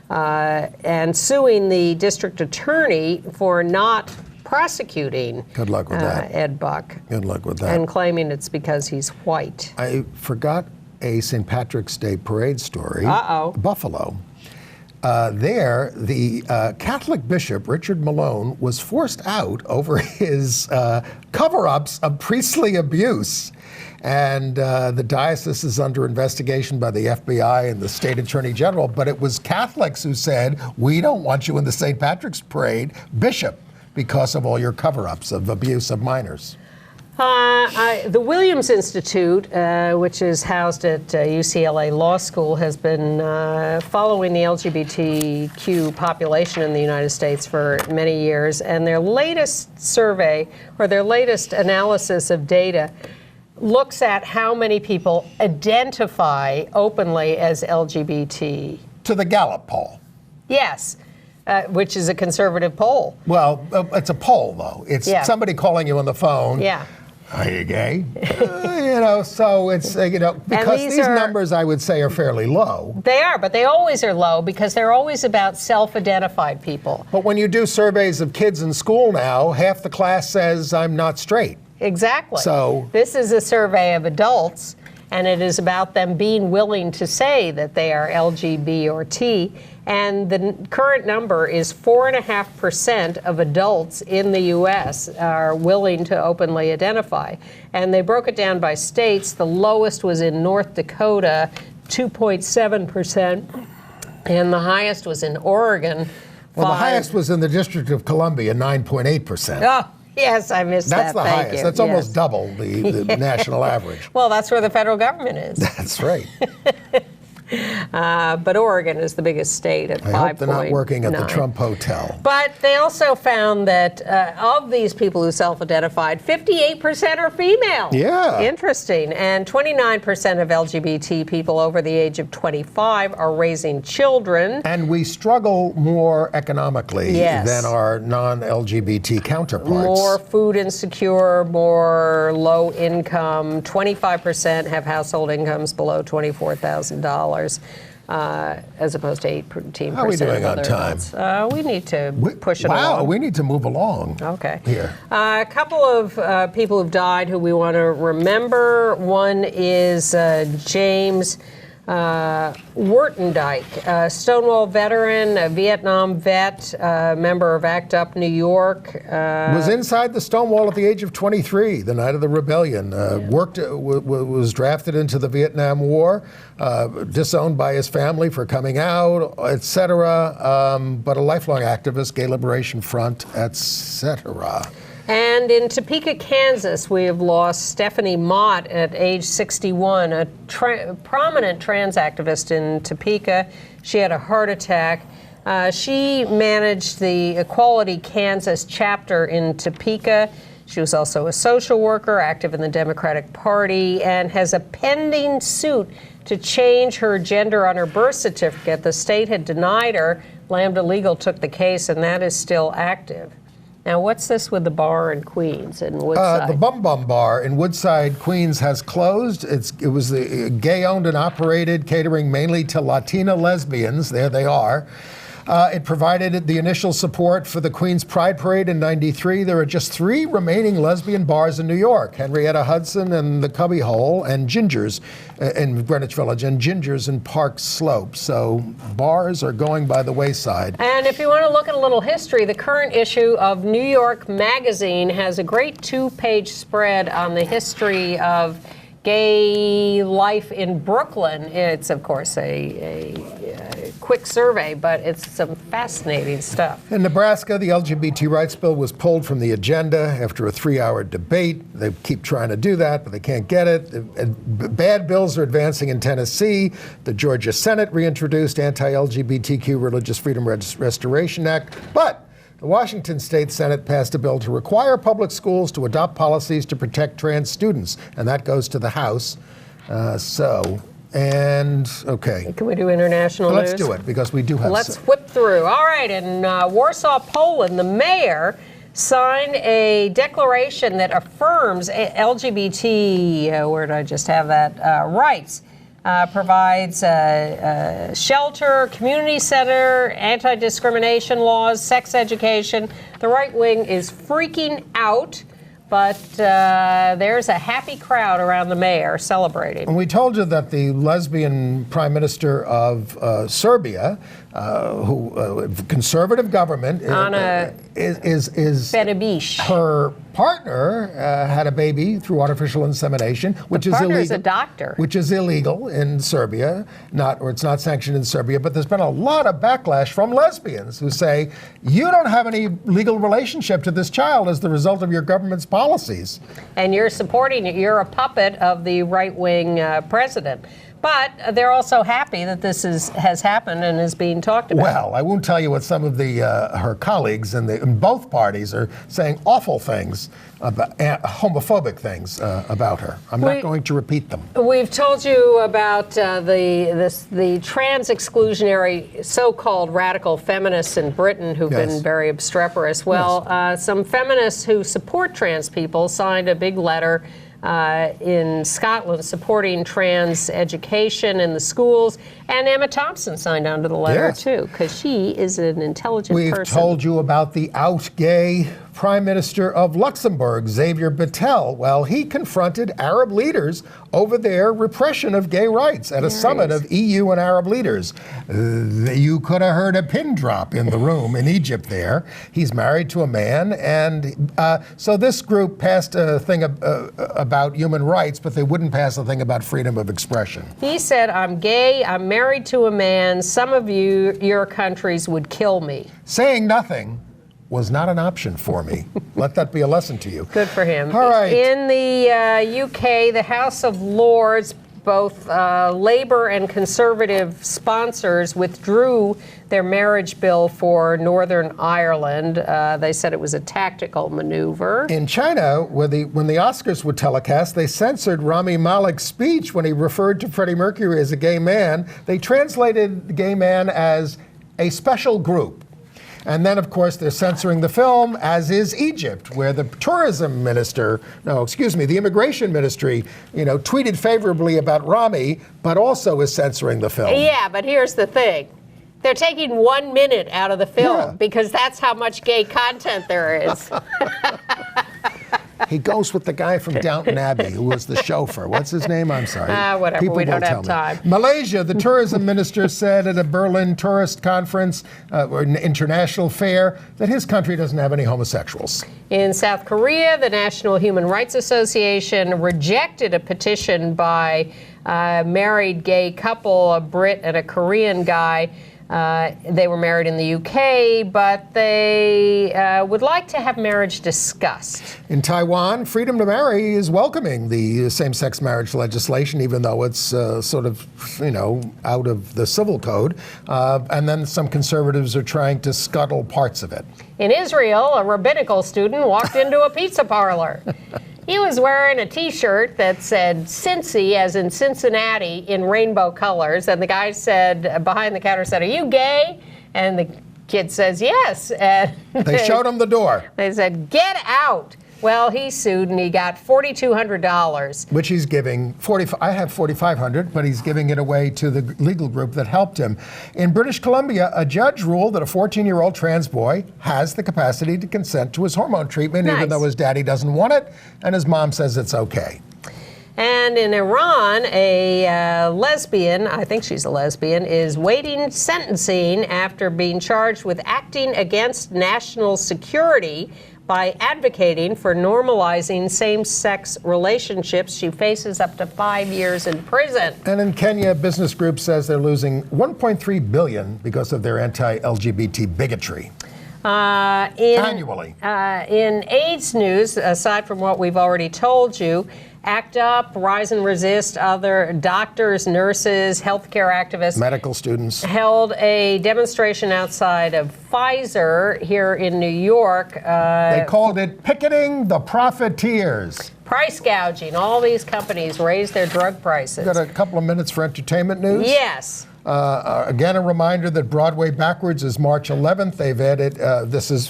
and suing the district attorney for not prosecuting Good luck with that. Ed Buck. Good luck with that. And claiming it's because he's white. I forgot a St. Patrick's Day parade story. Buffalo. There, the Catholic bishop, Richard Malone, was forced out over his cover-ups of priestly abuse. And the diocese is under investigation by the FBI and the state attorney general. But it was Catholics who said, we don't want you in the St. Patrick's parade, bishop, because of all your cover-ups of abuse of minors. The Williams Institute, which is housed at UCLA Law School, has been following the LGBTQ population in the United States for many years. And their latest survey, or their latest analysis of data, looks at how many people identify openly as LGBT. To the Gallup poll. Yes. Which is a conservative poll. Well, it's a poll, though. It's somebody calling you on the phone. Yeah. Are you gay? So it's, because these numbers, I would say, are fairly low. They are, but they always are low because they're always about self-identified people. But when you do surveys of kids in school now, half the class says, I'm not straight. Exactly. So this is a survey of adults, and it is about them being willing to say that they are LGB or T. And the current number is 4.5% of adults in the U.S. are willing to openly identify. And they broke it down by states. The lowest was in North Dakota, 2.7%, and the highest was in Oregon. Well, the highest was in the District of Columbia, 9.8%. Oh, yes, I missed that. That's the highest. You. That's almost double the national average. Well, that's where the federal government is. That's right. But Oregon is the biggest state at 5.9. I hope they're not working at the Trump Hotel. But they also found that of these people who self-identified, 58% are female. Yeah. Interesting. And 29% of LGBT people over the age of 25 are raising children. And we struggle more economically than our non-LGBT counterparts. More food insecure, more low income. 25% have household incomes below $24,000. As opposed to 18%. How are we doing on time? We need to push it along. Wow, we need to move along. Okay. Here. A couple of people who've died who we want to remember. One is James Wertendijk, Stonewall veteran, a Vietnam vet, member of ACT UP New York. Was inside the Stonewall at the age of 23, the night of the rebellion. Was drafted into the Vietnam War, disowned by his family for coming out, etc. But a lifelong activist, Gay Liberation Front, etc. And in Topeka, Kansas, we have lost Stephanie Mott at age 61, a prominent trans activist in Topeka. She had a heart attack. She managed the Equality Kansas chapter in Topeka. She was also a social worker, active in the Democratic Party, and has a pending suit to change her gender on her birth certificate. The state had denied her. Lambda Legal took the case, and that is still active. Now, what's this with the bar in Queens and Woodside? The Bum Bum Bar in Woodside, Queens has closed. It was the gay-owned and operated, catering mainly to Latina lesbians. There they are. It provided the initial support for the Queens Pride Parade in '93. There are just 3 remaining lesbian bars in New York: Henrietta Hudson and the Cubby Hole, and Ginger's in Greenwich Village, and Ginger's in Park Slope. So bars are going by the wayside. And if you want to look at a little history, the current issue of New York Magazine has a great 2-page spread on the history of gay life in Brooklyn. It's, of course, a quick survey, but it's some fascinating stuff. In Nebraska, the LGBT rights bill was pulled from the agenda after a 3-hour debate. They keep trying to do that, but they can't get it. Bad bills are advancing in Tennessee. The Georgia Senate reintroduced anti-LGBTQ Religious Freedom Restoration Act, but the Washington State Senate passed a bill to require public schools to adopt policies to protect trans students, and that goes to the House. Okay. Can we do international news? Let's do it, because we do have... Let's whip through. All right, in Warsaw, Poland, the mayor signed a declaration that affirms LGBT, where did I just have that, rights. Provides shelter, community center, anti-discrimination laws, sex education. The right wing is freaking out, but there's a happy crowd around the mayor celebrating. And we told you that the lesbian prime minister of Serbia, conservative government, is Benebish. Her partner had a baby through artificial insemination, which is illegal. Is a doctor. Which is illegal in Serbia, it's not sanctioned in Serbia. But there's been a lot of backlash from lesbians who say, you don't have any legal relationship to this child as the result of your government's policies. And you're supporting it. You're a puppet of the right-wing president. But they're also happy that this has happened and is being talked about. Well, I won't tell you what some of her colleagues in both parties are saying awful things, homophobic things about her. I'm not going to repeat them. We've told you about the trans exclusionary so-called radical feminists in Britain who've been very obstreperous. Well, some feminists who support trans people signed a big letter in Scotland supporting trans education in the schools. And Emma Thompson signed on to the letter, too, because she is an intelligent person. We've told you about the out-gay Prime Minister of Luxembourg, Xavier Bettel. Well, he confronted Arab leaders over their repression of gay rights at a summit of EU and Arab leaders. You could have heard a pin drop in the room in Egypt there. He's married to a man, and so this group passed a thing about human rights, but they wouldn't pass a thing about freedom of expression. He said, I'm gay, I'm married to a man, some of your countries would kill me. Saying nothing was not an option for me. Let that be a lesson to you. Good for him. All right. In the UK, the House of Lords, both Labour and Conservative sponsors withdrew their marriage bill for Northern Ireland. They said it was a tactical maneuver. In China, when the Oscars were telecast, they censored Rami Malek's speech when he referred to Freddie Mercury as a gay man. They translated the gay man as a special group. And then, of course, they're censoring the film, as is Egypt, where the the immigration ministry, tweeted favorably about Rami, but also is censoring the film. Yeah, but here's the thing. They're taking 1 minute out of the film because that's how much gay content there is. He goes with the guy from Downton Abbey who was the chauffeur. What's his name? I'm sorry. Whatever, People we don't will have tell me. time. Malaysia, the tourism minister said at a Berlin tourist conference, or an international fair, that his country doesn't have any homosexuals. In South Korea, the National Human Rights Association rejected a petition by a married gay couple, a Brit and a Korean guy, They were married in the UK, but they would like to have marriage discussed. In Taiwan, freedom to marry is welcoming the same-sex marriage legislation, even though it's sort of, out of the civil code. And then some conservatives are trying to scuttle parts of it. In Israel, a rabbinical student walked into a pizza parlor. He was wearing a T-shirt that said Cincy, as in Cincinnati, in rainbow colors. And the guy said, behind the counter said, "Are you gay?" And the kid says, "Yes." And They showed him the door. They said, "Get out." Well, he sued and he got $4,200. Which he's giving, I have $4,500, but he's giving it away to the legal group that helped him. In British Columbia, a judge ruled that a 14-year-old trans boy has the capacity to consent to his hormone treatment, even though his daddy doesn't want it, and his mom says it's okay. And in Iran, a lesbian, I think she's a lesbian, is waiting sentencing after being charged with acting against national security by advocating for normalizing same-sex relationships. She faces up to 5 years in prison. And in Kenya, business group says they're losing $1.3 billion because of their anti-LGBT bigotry. Annually. In AIDS news, aside from what we've already told you, ACT UP, Rise and Resist, other doctors, nurses, healthcare activists, medical students held a demonstration outside of Pfizer here in New York. They called it Picketing the Profiteers. Price gouging. All these companies raise their drug prices. Got a couple of minutes for entertainment news? Yes. Again, a reminder that Broadway Backwards is March 11th. They've added, this is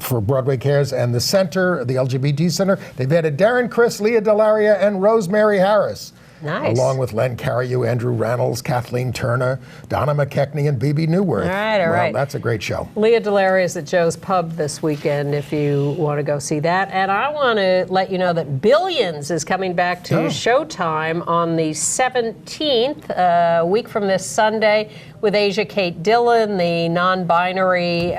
for Broadway Cares and the Center, the LGBT Center. They've added Darren Criss, Leah Delaria, and Rosemary Harris. Nice. Along with Len Cariou, Andrew Reynolds, Kathleen Turner, Donna McKechnie, and Bebe Newworth. All right. That's a great show. Leah Delaria is at Joe's Pub this weekend if you want to go see that. And I want to let you know that Billions is coming back to Showtime on the 17th, a week from this Sunday, with Asia Kate Dillon, the non-binary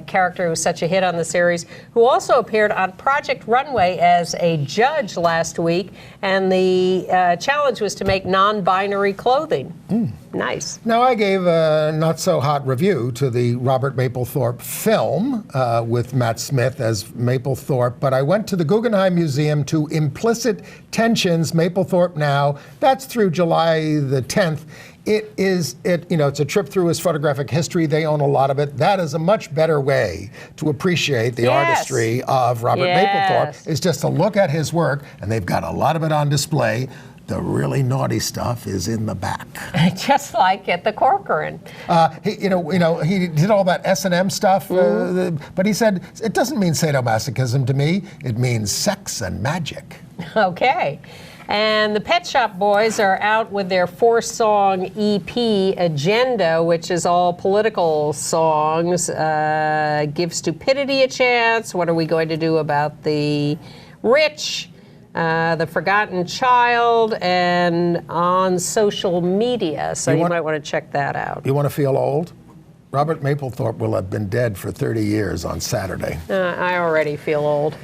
character who was such a hit on the series, who also appeared on Project Runway as a judge last week. And the challenge was to make non-binary clothing. Nice. Now, I gave a not-so-hot review to the Robert Mapplethorpe film with Matt Smith as Mapplethorpe, but I went to the Guggenheim Museum to Implicit Tensions, Mapplethorpe Now. That's through July the 10th. It's a trip through his photographic history. They own a lot of it. That is a much better way to appreciate the artistry of Robert Mapplethorpe, is just to look at his work, and they've got a lot of it on display. The really naughty stuff is in the back. Just like at the Corcoran. He did all that S&M stuff, but he said, it doesn't mean sadomasochism to me. It means sex and magic. Okay. And the Pet Shop Boys are out with their 4-song EP, Agenda, which is all political songs. Give Stupidity a Chance. What are we going to do about the rich? The Forgotten Child, and On Social Media. So you might want to check that out. You want to feel old? Robert Mapplethorpe will have been dead for 30 years on Saturday. I already feel old.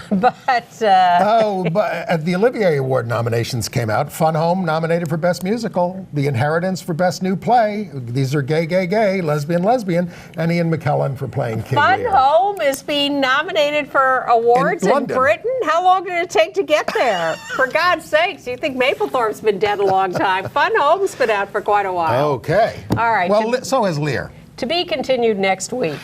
But the Olivier Award nominations came out. Fun Home nominated for Best Musical. The Inheritance for Best New Play. These are Gay, Lesbian, and Ian McKellen for playing King Fun Lear. Home is being nominated for awards in Britain? How long did it take to get there? For God's sakes, you think Mapplethorpe's been dead a long time. Fun Home's been out for quite a while. Okay. All right. Well, so has Lear. To be continued next week.